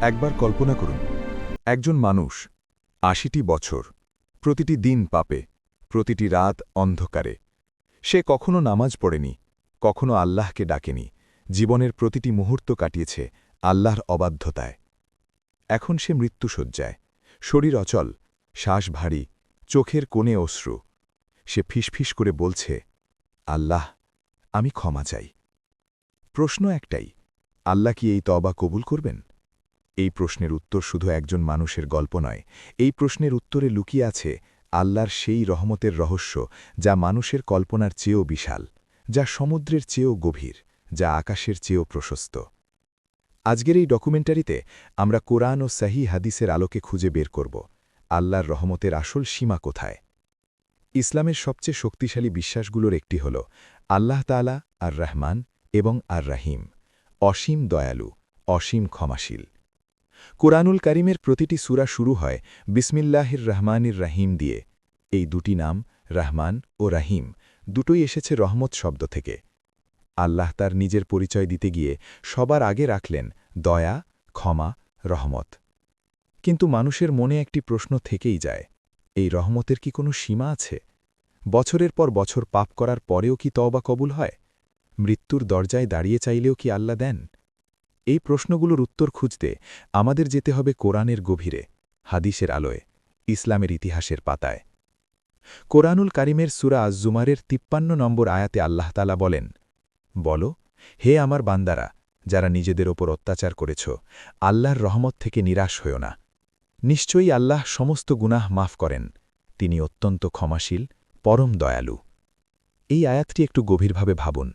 একবার কল্পনা করুন, একজন মানুষ ৮০টি বছর, প্রতিটি দিন পাপে, প্রতিটি রাত অন্ধকারে। সে কখনো নামাজ পড়েনি, কখনো আল্লাহকে ডাকেনি, জীবনের প্রতিটি মুহূর্ত কাটিয়েছে আল্লাহর অবাধ্যতায়। এখন সে মৃত্যুশয্যায়, শরীর অচল, শ্বাস ভারী, চোখের কোণে অশ্রু। সে ফিসফিস করে বলছে, আল্লাহ, আমি ক্ষমা চাই। প্রশ্ন একটাই, আল্লাহ কি এই তওবা কবুল করবেন? এই প্রশ্নের উত্তর শুধু একজন মানুষের গল্প নয়, এই প্রশ্নের উত্তরে লুকিয়ে আছে আল্লাহর সেই রহমতের রহস্য, যা মানুষের কল্পনার চেয়েও বিশাল, যা সমুদ্রের চেয়েও গভীর, যা আকাশের চেয়েও প্রশস্ত। আজকের এই ডকুমেন্টারিতে আমরা কোরআন ও সহিহ হাদিসের আলোকে খুঁজে বের করব আল্লাহর রহমতের আসল সীমা কোথায়। ইসলামের সবচেয়ে শক্তিশালী বিশ্বাসগুলোর একটি হল আল্লাহ তাআলা আর রহমান এবং আর রাহিম, অসীম দয়ালু, অসীম ক্ষমাশীল। কোরআনুল কারিমের প্রতিটি সূরা শুরু হয় বিসমিল্লাহির রহমানির রাহিম দিয়ে। এই দুটি নাম, রহমান ও রাহিম, দুটোই এসেছে রহমত শব্দ থেকে। আল্লাহ তার নিজের পরিচয় দিতে গিয়ে সবার আগে রাখলেন দয়া, ক্ষমা, রহমত। কিন্তু মানুষের মনে একটি প্রশ্ন থেকেই যায়, এই রহমতের কি কোনো সীমা আছে? বছরের পর বছর পাপ করার পরেও কি তওবা কবুল হয়? মৃত্যুর দরজায় দাঁড়িয়ে চাইলেও কি আল্লাহ দেন? এই প্রশ্নগুলোর উত্তর খুঁজতে আমাদের যেতে হবে কোরআনের গভীরে, হাদিসের আলোয়, ইসলামের ইতিহাসের পাতায়। কোরআনুল কারিমের সূরা আজ-জুমারের ৫৩ নম্বর আয়াতে আল্লাহ তাআলা বলেন, বলো, হে আমার বান্দারা, যারা নিজেদের ওপর অত্যাচার করেছ, আল্লাহর রহমত থেকে নিরাশ হও না। নিশ্চয়ই আল্লাহ সমস্ত গুনাহ মাফ করেন, তিনি অত্যন্ত ক্ষমাশীল, পরম দয়ালু। এই আয়াতটি একটু গভীরভাবে ভাবুন।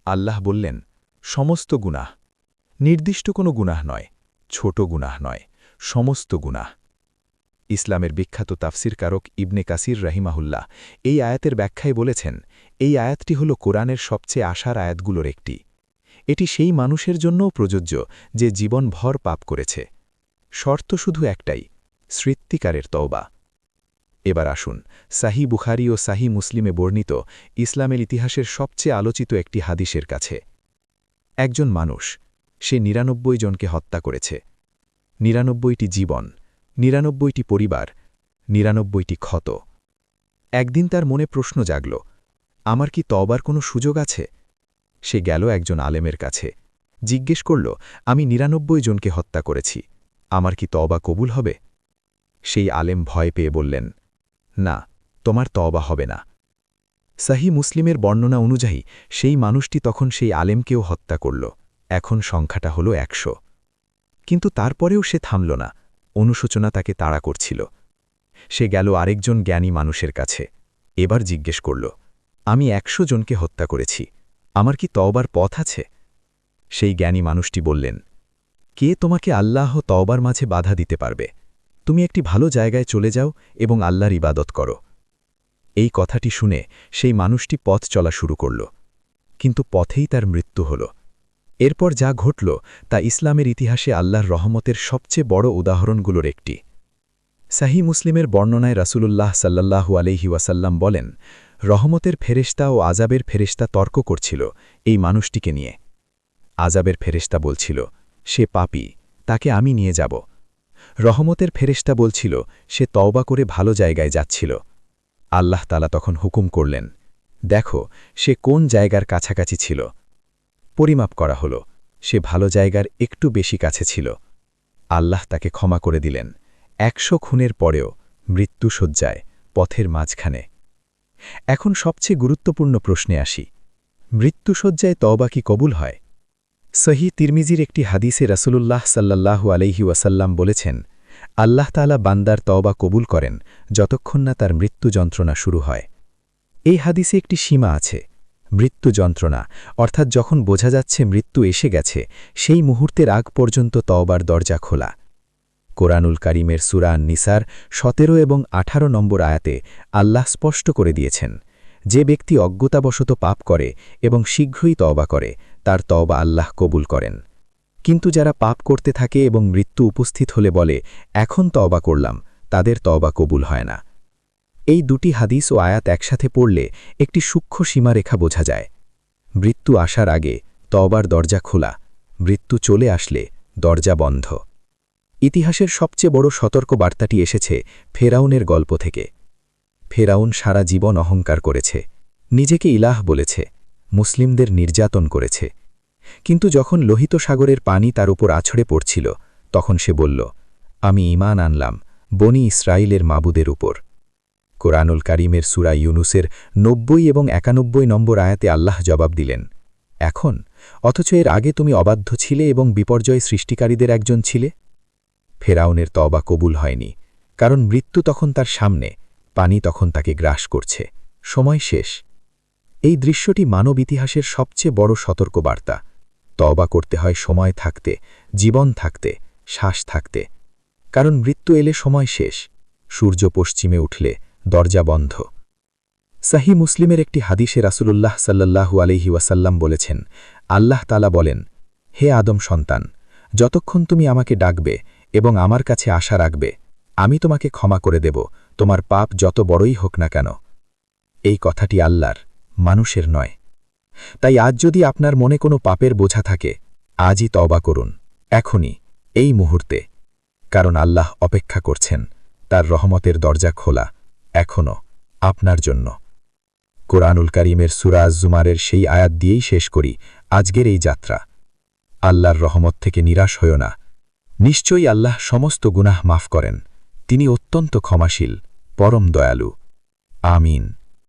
আল্লাহ বললেন, সমস্ত গুনাহ, নির্দিষ্ট কোনো গুনাহ নয়, ছোট গুনাহ নয়, সমস্ত গুনাহ। ইসলামের বিখ্যাত তাফসিরকারক ইবনে কাসির রাহিমাহুল্লাহ এই আয়াতের ব্যাখ্যায় বলেছেন, এই আয়াতটি হল কোরআনের সবচেয়ে আশার আয়াতগুলোর একটি। এটি সেই মানুষের জন্যও প্রযোজ্য যে জীবনভর পাপ করেছে। শর্ত শুধু একটাই, সৃত্তিকারের তওবা। এবার আসুন সাহি বুখারী ও সাহি মুসলিমে বর্ণিত ইসলামের ইতিহাসের সবচেয়ে আলোচিত একটি হাদিসের কাছে। একজন মানুষ, সে ৯৯ জনকে হত্যা করেছে। ৯৯টি জীবন, ৯৯টি পরিবার, ৯৯টি ক্ষত। একদিন তার মনে প্রশ্ন জাগল, আমার কি তওবার কোনো সুযোগ আছে? সে গেল একজন আলেমের কাছে, জিজ্ঞেস করল, আমি ৯৯ জনকে হত্যা করেছি, আমার কি তওবা কবুল হবে? সেই আলেম ভয় পেয়ে বললেন, না, তোমার তওবা হবে না। সাহি মুসলিমের বর্ণনা অনুযায়ী সেই মানুষটি তখন সেই আলেমকেও হত্যা করল। এখন সংখ্যাটা হল ১০০। কিন্তু তারপরেও সে থামল না, অনুশোচনা তাকে তাড়া করছিল। সে গেল আরেকজন জ্ঞানী মানুষের কাছে, এবার জিজ্ঞেস করল, আমি ১০০ জনকে হত্যা করেছি, আমার কি তওবার পথ আছে? সেই জ্ঞানী মানুষটি বললেন, কে তোমাকে আল্লাহ তওবার মাঝে বাধা দিতে পারবে? তুমি একটি ভালো জায়গায় চলে যাও এবং আল্লাহর ইবাদত করো। এই কথাটি শুনে সেই মানুষটি পথ চলা শুরু করল, কিন্তু পথেই তার মৃত্যু হল। এরপর যা ঘটল তা ইসলামের ইতিহাসে আল্লাহর রহমতের সবচেয়ে বড় উদাহরণগুলোর একটি। সাহি মুসলিমের বর্ণনায় রাসূলুল্লাহ সাল্লাল্লাহু আলাইহি ওয়াসাল্লাম বলেন, রহমতের ফেরেশতা ও আযাবের ফেরেশতা তর্ক করছিল এই মানুষটিকে নিয়ে। আযাবের ফেরেশতা বলছিল, সে পাপী, তাকে আমি নিয়ে যাব। রহমতের ফেরেশতা বলছিল, সে তওবা করে ভালো জায়গায় যাচ্ছিল। আল্লাহ তাআলা তখন হুকুম করলেন, দেখো সে কোন জায়গার কাছাকাছি ছিল। পরিমাপ করা হল, সে ভালো জায়গার একটু বেশি কাছে ছিল। আল্লাহ তাকে ক্ষমা করে দিলেন, ১০০ খুনের পরেও, মৃত্যুশয্যায়, পথের মাঝখানে। এখন সবচেয়ে গুরুত্বপূর্ণ প্রশ্নে আসি, মৃত্যুশয্যায় তওবা কি কবুল হয়? সহিহ তিরমিজির একটি হাদিসে রাসূলুল্লাহ সাল্লাল্লাহু আলাইহি ওয়াসাল্লাম বলেছেন, আল্লাহ তাআলা বান্দার তওবা কবুল করেন যতক্ষণ না তার মৃত্যু যন্ত্রণা শুরু হয়। এই হাদিসে একটি সীমা আছে, মৃত্যু যন্ত্রণা, অর্থাৎ যখন বোঝা যাচ্ছে মৃত্যু এসে গেছে, সেই মুহূর্তের আগ পর্যন্ত তওবার দরজা খোলা। কোরআনুল কারিমের সূরা আন-নিসার ১৭ এবং ১৮ নম্বর আয়াতে আল্লাহ স্পষ্ট করে দিয়েছেন, যে ব্যক্তি অজ্ঞতাবশত পাপ করে এবং শীঘ্রই তওবা করে, তার তওবা আল্লাহ কবুল করেন। কিন্তু যারা পাপ করতে থাকে এবং মৃত্যু উপস্থিত হলে বলে, এখন তওবা করলাম, তাদের তওবা কবুল হয় না। এই দুটি হাদিস ও আয়াত একসাথে পড়লে একটি সূক্ষ্ম সীমারেখা বোঝা যায়। মৃত্যু আসার আগে তওবার দরজা খোলা, মৃত্যু চলে আসলে দরজা বন্ধ। ইতিহাসের সবচেয়ে বড় সতর্ক বার্তাটি এসেছে ফেরাউনের গল্প থেকে। ফেরাউন সারা জীবন অহংকার করেছে, নিজেকে ইলাহ বলেছে, মুসলিমদের নির্যাতন করেছে। কিন্তু যখন লোহিত সাগরের পানি তার উপর আছড়ে পড়ছিল, তখন সে বলল, আমি ঈমান আনলাম বনি ইসরায়েলের মাবুদের উপর। কোরআনুল কারীমের সূরা ইউনুসের ৯০ এবং ৯১ নম্বর আয়াতে আল্লাহ জবাব দিলেন, এখন অথচ এর আগে তুমি অবাধ্য ছিলে এবং বিপর্যয় সৃষ্টিকারীদের একজন ছিলে। ফেরাউনের তওবা কবুল হয়নি, কারণ মৃত্যু তখন তার সামনে, পানি তখন তাকে গ্রাস করছে, সময় শেষ। এই দৃশ্যটি মানব ইতিহাসের সবচেয়ে বড় সতর্কবার্তা। তওবা করতে হয় সময় থাকতে, জীবন থাকতে, শ্বাস থাকতে, কারণ মৃত্যু এলে সময় শেষ, সূর্য পশ্চিমে উঠলে দরজা বন্ধ। সাহি মুসলিমের একটি হাদিসে রাসূলুল্লাহ সাল্লাল্লাহু আলাইহি ওয়াসাল্লাম বলেছেন, আল্লাহ তাআলা বলেন, হে আদম সন্তান, যতক্ষণ তুমি আমাকে ডাকবে এবং আমার কাছে আশা রাখবে, আমি তোমাকে ক্ষমা করে দেব, তোমার পাপ যত বড়ই হোক না কেন। এই কথাটি আল্লাহর, মানুষের নয়। তাই আজ যদি আপনার মনে কোনো পাপের বোঝা থাকে, আজই তওবা করুন, এখনই, এই মুহূর্তে, কারণ আল্লাহ অপেক্ষা করছেন, তার রহমতের দরজা খোলা, এখনও, আপনার জন্য। কোরআনুল কারীমের সূরা আজ-জুমারের সেই আয়াত দিয়েই শেষ করি আজকের এই যাত্রা। আল্লাহর রহমত থেকে নিরাশ হয়ো না। নিশ্চয়ই আল্লাহ সমস্ত গুনাহ মাফ করেন, তিনি অত্যন্ত ক্ষমাশীল, পরম দয়ালু। আমিন।